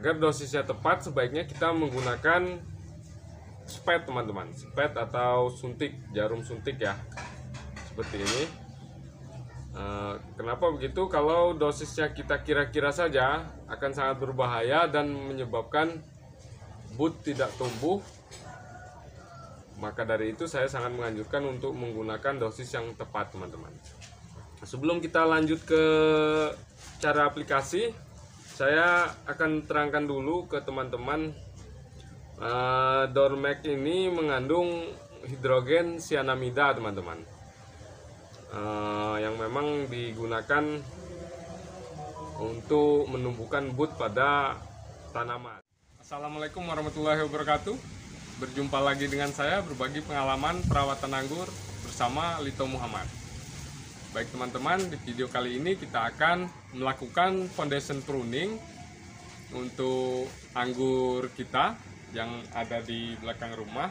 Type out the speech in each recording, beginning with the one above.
Agar dosisnya tepat, sebaiknya kita menggunakan spet teman-teman, spet atau suntik, jarum suntik ya, seperti ini. Kenapa begitu? Kalau dosisnya kita kira-kira saja akan sangat berbahaya dan menyebabkan boot tidak tumbuh. Maka dari itu saya sangat menganjurkan untuk menggunakan dosis yang tepat teman-teman. Sebelum kita lanjut ke cara aplikasi, saya akan terangkan dulu ke teman-teman, Dormek ini mengandung hidrogen cyanamida teman-teman, yang memang digunakan untuk menumbuhkan boot pada tanaman. Assalamualaikum warahmatullahi wabarakatuh. Berjumpa lagi dengan saya berbagi pengalaman perawatan anggur bersama Lito Muhammad. Baik teman-teman, di video kali ini kita akan melakukan foundation pruning untuk anggur kita yang ada di belakang rumah,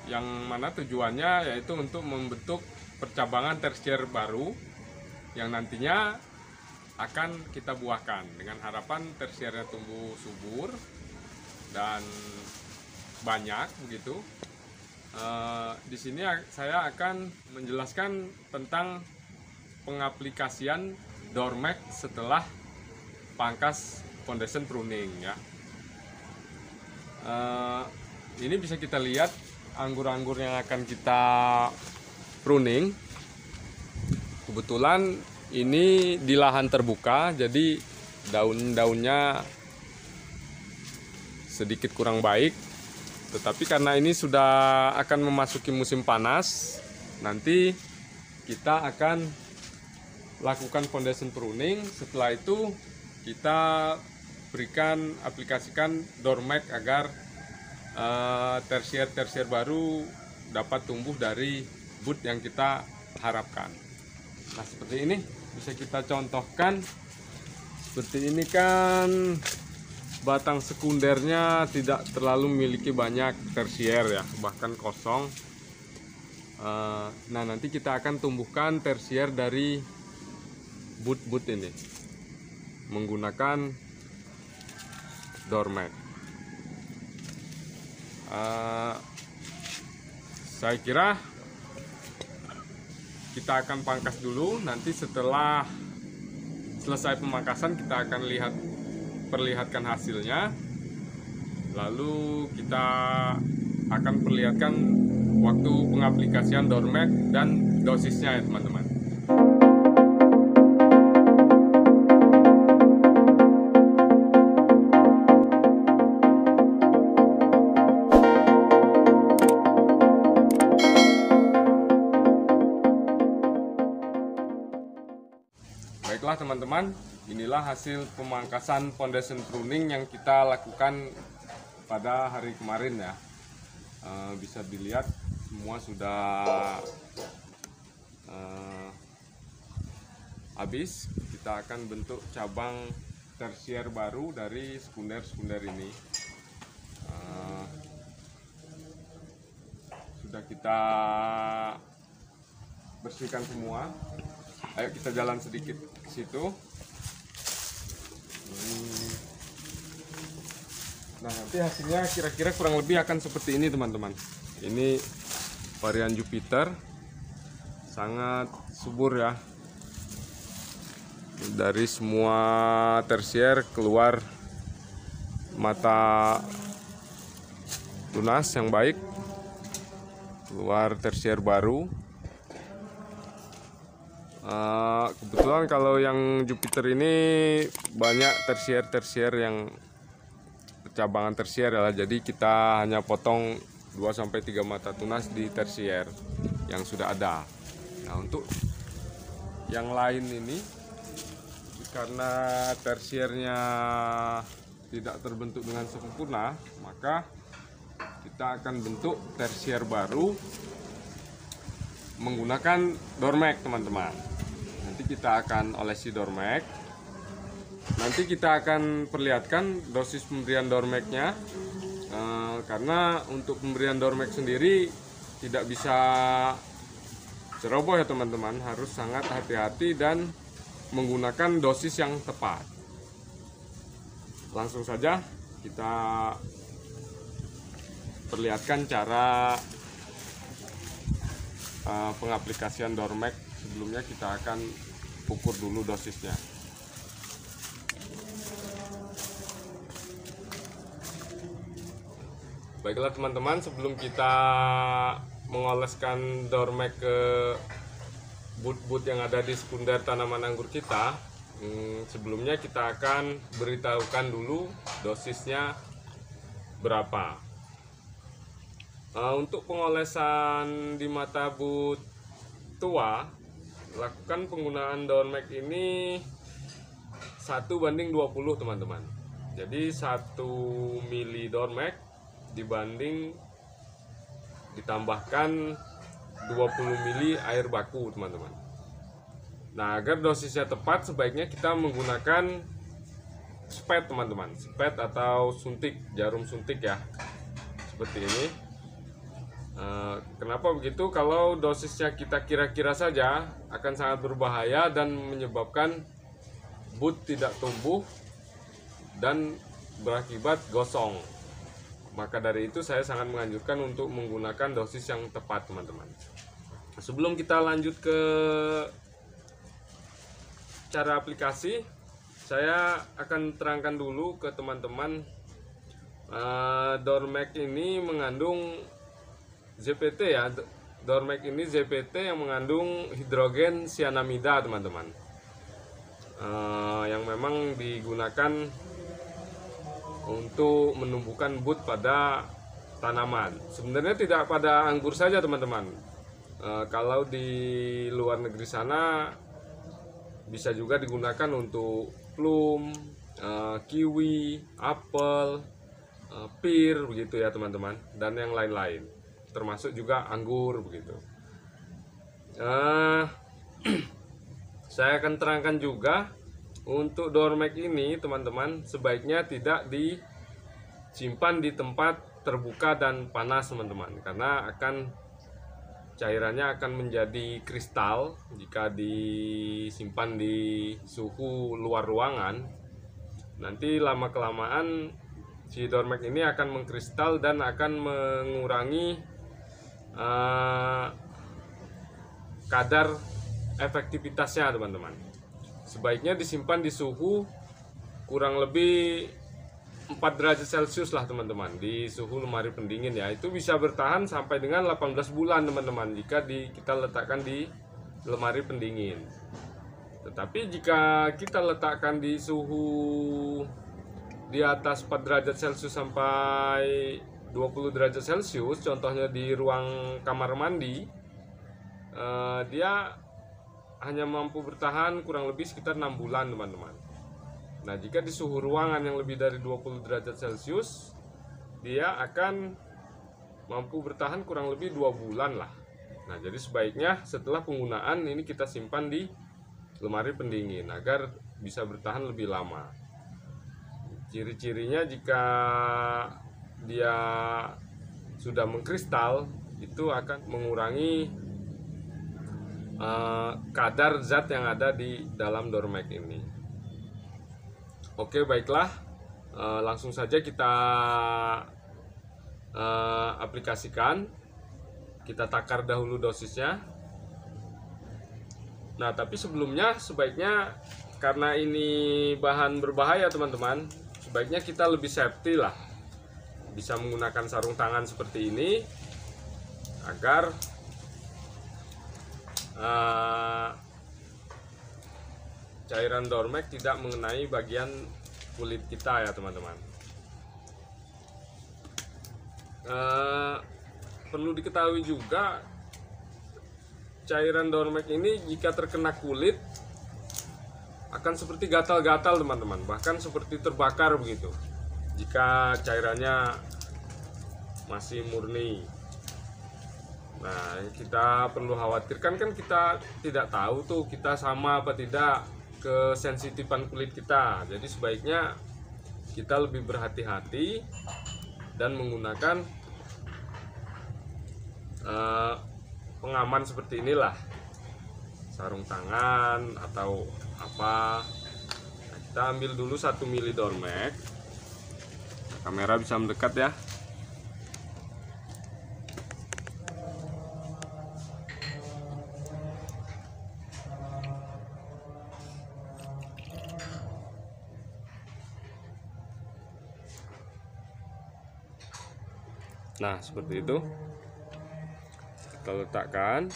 yang mana tujuannya yaitu untuk membentuk percabangan tersier baru yang nantinya akan kita buahkan dengan harapan tersiernya tumbuh subur dan banyak begitu. Di sini saya akan menjelaskan tentang pengaplikasian Dormek setelah pangkas foundation pruning ya. Ini bisa kita lihat anggur-anggur yang akan kita pruning. Kebetulan ini di lahan terbuka, jadi daun-daunnya sedikit kurang baik. Tetapi karena ini sudah akan memasuki musim panas, nanti kita akan lakukan foundation pruning. Setelah itu kita aplikasikan Dormek agar tersier baru dapat tumbuh dari boot yang kita harapkan. Nah, seperti ini bisa kita contohkan. Seperti ini kan batang sekundernya tidak terlalu memiliki banyak tersier ya, bahkan kosong. Nah, nanti kita akan tumbuhkan tersier dari boot ini menggunakan Dormek. Saya kira kita akan pangkas dulu. Nanti setelah selesai pemangkasan kita akan perlihatkan hasilnya. Lalu kita akan perlihatkan waktu pengaplikasian Dormek dan dosisnya ya teman-teman. Baiklah teman-teman, inilah hasil pemangkasan foundation pruning yang kita lakukan pada hari kemarin ya. Bisa dilihat semua sudah habis. Kita akan bentuk cabang tersier baru dari sekunder ini. Sudah kita bersihkan semua. Ayo kita jalan sedikit ke situ. Nah, nanti hasilnya kira-kira kurang lebih akan seperti ini teman-teman. Ini varian Jupiter, sangat subur ya. Dari semua tersier keluar mata tunas yang baik, keluar tersier baru. Kebetulan kalau yang Jupiter ini banyak tersier yang percabangan tersier ya, jadi kita hanya potong 2-3 mata tunas di tersier yang sudah ada. Nah, untuk yang lain ini karena tersiernya tidak terbentuk dengan sempurna, maka kita akan bentuk tersier baru menggunakan Dormek teman-teman. Nanti kita akan olesi Dormek. Nanti kita akan perlihatkan dosis pemberian Dormeknya, karena untuk pemberian Dormek sendiri tidak bisa ceroboh ya teman-teman, harus sangat hati-hati dan menggunakan dosis yang tepat. langsung saja kita perlihatkan cara pengaplikasian Dormek. Sebelumnya kita akan ukur dulu dosisnya. Baiklah teman-teman, sebelum kita mengoleskan Dormek ke but-but yang ada di sekunder tanaman anggur kita, sebelumnya kita akan beritahukan dulu dosisnya berapa. Untuk pengolesan di mata but tua, lakukan penggunaan Dormek ini 1:20 teman-teman. Jadi 1 mili Dormek dibanding ditambahkan 20 mili air baku teman-teman. Nah, agar dosisnya tepat sebaiknya kita menggunakan spet teman-teman, spet atau suntik, jarum suntik ya, seperti ini. Kenapa begitu? Kalau dosisnya kita kira-kira saja akan sangat berbahaya dan menyebabkan but tidak tumbuh dan berakibat gosong. Maka dari itu saya sangat menganjurkan untuk menggunakan dosis yang tepat teman-teman. Sebelum kita lanjut ke cara aplikasi, saya akan terangkan dulu ke teman-teman, Dormek ini mengandung ZPT ya. Dormek ini ZPT yang mengandung hidrogen cyanamida teman-teman, yang memang digunakan untuk menumbuhkan but pada tanaman. Sebenarnya tidak pada anggur saja teman-teman. Kalau di luar negeri sana bisa juga digunakan untuk plum, kiwi, apel, pir begitu ya teman-teman, dan yang lain-lain, termasuk juga anggur begitu. Saya akan terangkan juga untuk Dormek ini teman-teman sebaiknya tidak disimpan di tempat terbuka dan panas teman-teman, karena cairannya akan menjadi kristal jika disimpan di suhu luar ruangan. Nanti lama kelamaan si Dormek ini akan mengkristal dan akan mengurangi kadar efektivitasnya teman-teman. Sebaiknya disimpan di suhu kurang lebih 4 derajat Celcius lah teman-teman, di suhu lemari pendingin ya. Itu bisa bertahan sampai dengan 18 bulan teman-teman jika kita letakkan di lemari pendingin. Tetapi jika kita letakkan di suhu di atas 4 derajat Celcius sampai 20 derajat Celcius, contohnya di ruang kamar mandi, dia hanya mampu bertahan kurang lebih sekitar 6 bulan teman-teman. Nah, jika di suhu ruangan yang lebih dari 20 derajat Celcius, dia akan mampu bertahan kurang lebih 2 bulan lah. Nah, jadi sebaiknya setelah penggunaan ini kita simpan di lemari pendingin agar bisa bertahan lebih lama. Ciri-cirinya jika dia sudah mengkristal, itu akan mengurangi kadar zat yang ada di dalam Dormek ini. Oke, baiklah, langsung saja kita aplikasikan. Kita takar dahulu dosisnya. Nah, tapi sebelumnya sebaiknya, karena ini bahan berbahaya teman-teman, sebaiknya kita lebih safety lah, bisa menggunakan sarung tangan seperti ini agar cairan Dormek tidak mengenai bagian kulit kita ya teman-teman. Perlu diketahui juga, cairan Dormek ini jika terkena kulit akan seperti gatal-gatal teman-teman, bahkan seperti terbakar begitu jika cairannya masih murni. Nah, kita perlu khawatirkan, kan kita tidak tahu tuh kita sama apa tidak kesensitifan kulit kita. Jadi sebaiknya kita lebih berhati-hati dan menggunakan pengaman seperti inilah, sarung tangan atau apa. Nah, kita ambil dulu 1 mili Dormek. Kamera bisa mendekat ya. Nah, seperti itu. Kita letakkan.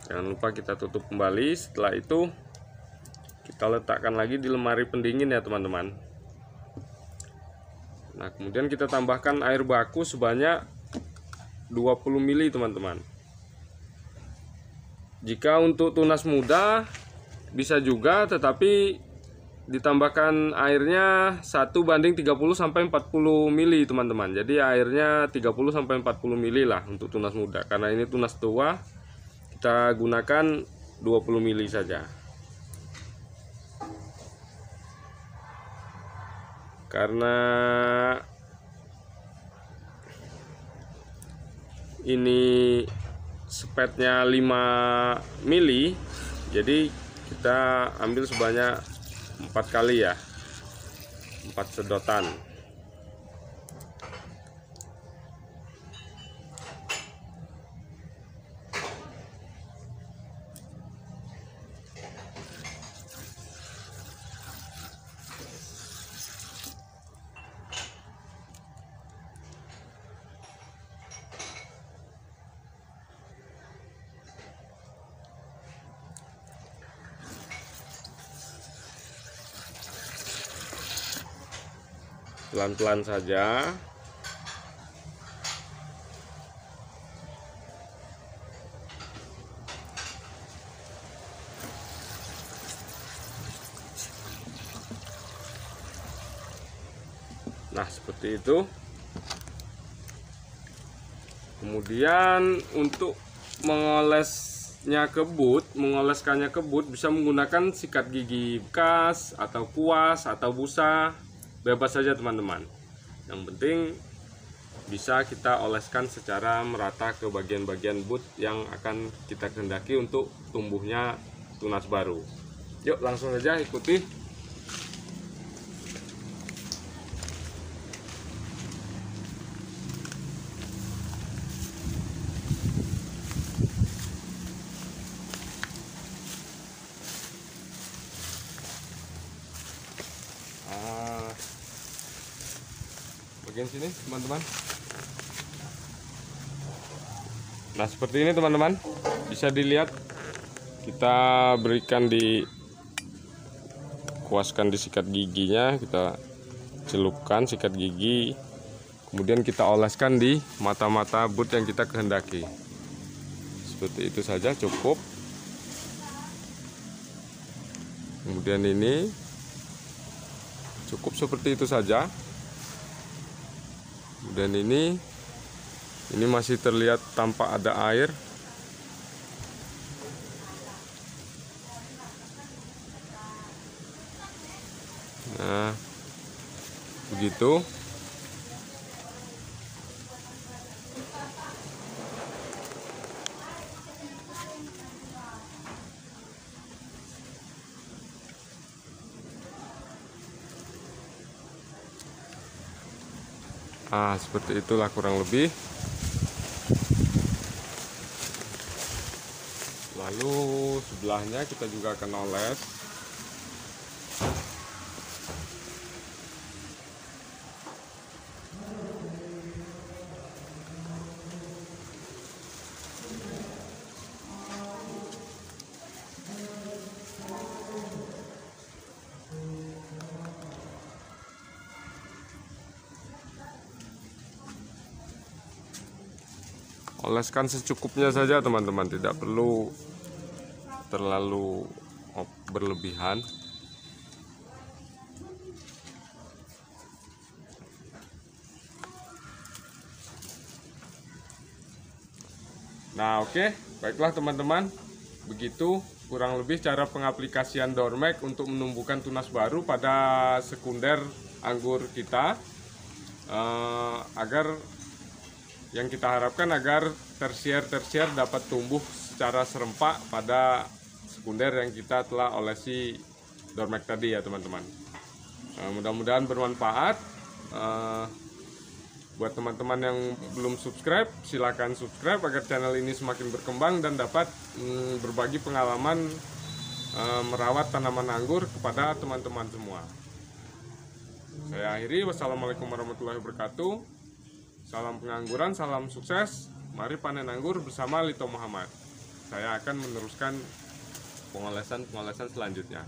Jangan lupa kita tutup kembali. Setelah itu kita letakkan lagi di lemari pendingin ya teman-teman. Nah, kemudian kita tambahkan air baku sebanyak 20 ml teman-teman. Jika untuk tunas muda bisa juga, tetapi ditambahkan airnya 1:30 sampai 40 ml teman-teman. Jadi airnya 30 sampai 40 ml lah untuk tunas muda. Karena ini tunas tua, kita gunakan 20 ml saja. Karena ini spetnya 5 mili, jadi kita ambil sebanyak 4 kali ya, 4 sedotan. Pelan-pelan saja. Nah, seperti itu. Kemudian untuk mengoleskannya ke boot bisa menggunakan sikat gigi bekas atau kuas atau busa. Bebas saja teman-teman. Yang penting bisa kita oleskan secara merata ke bagian-bagian boot yang akan kita kehendaki untuk tumbuhnya tunas baru. Yuk langsung saja ikuti. Bagian sini teman-teman. Nah, seperti ini teman-teman, bisa dilihat kita berikan kuaskan di sikat giginya, kita celupkan sikat gigi, kemudian kita oleskan di mata-mata boot yang kita kehendaki. Seperti itu saja cukup. Kemudian ini cukup seperti itu saja. Dan ini masih terlihat tampak ada air. Nah, begitu. Seperti itulah kurang lebih. Lalu sebelahnya kita juga akan oles. Oleskan secukupnya saja teman-teman, tidak perlu terlalu berlebihan. Nah, oke, baiklah teman-teman, begitu kurang lebih cara pengaplikasian Dormek untuk menumbuhkan tunas baru pada sekunder anggur kita, agar yang kita harapkan agar tersier dapat tumbuh secara serempak pada sekunder yang kita telah olesi Dormek tadi ya teman-teman. Mudah-mudahan bermanfaat. Buat teman-teman yang belum subscribe, silakan subscribe agar channel ini semakin berkembang dan dapat berbagi pengalaman merawat tanaman anggur kepada teman-teman semua. Saya akhiri, wassalamualaikum warahmatullahi wabarakatuh. Salam pengangguran, salam sukses. Mari panen anggur bersama Lito Muhammad. Saya akan meneruskan pengolesan selanjutnya.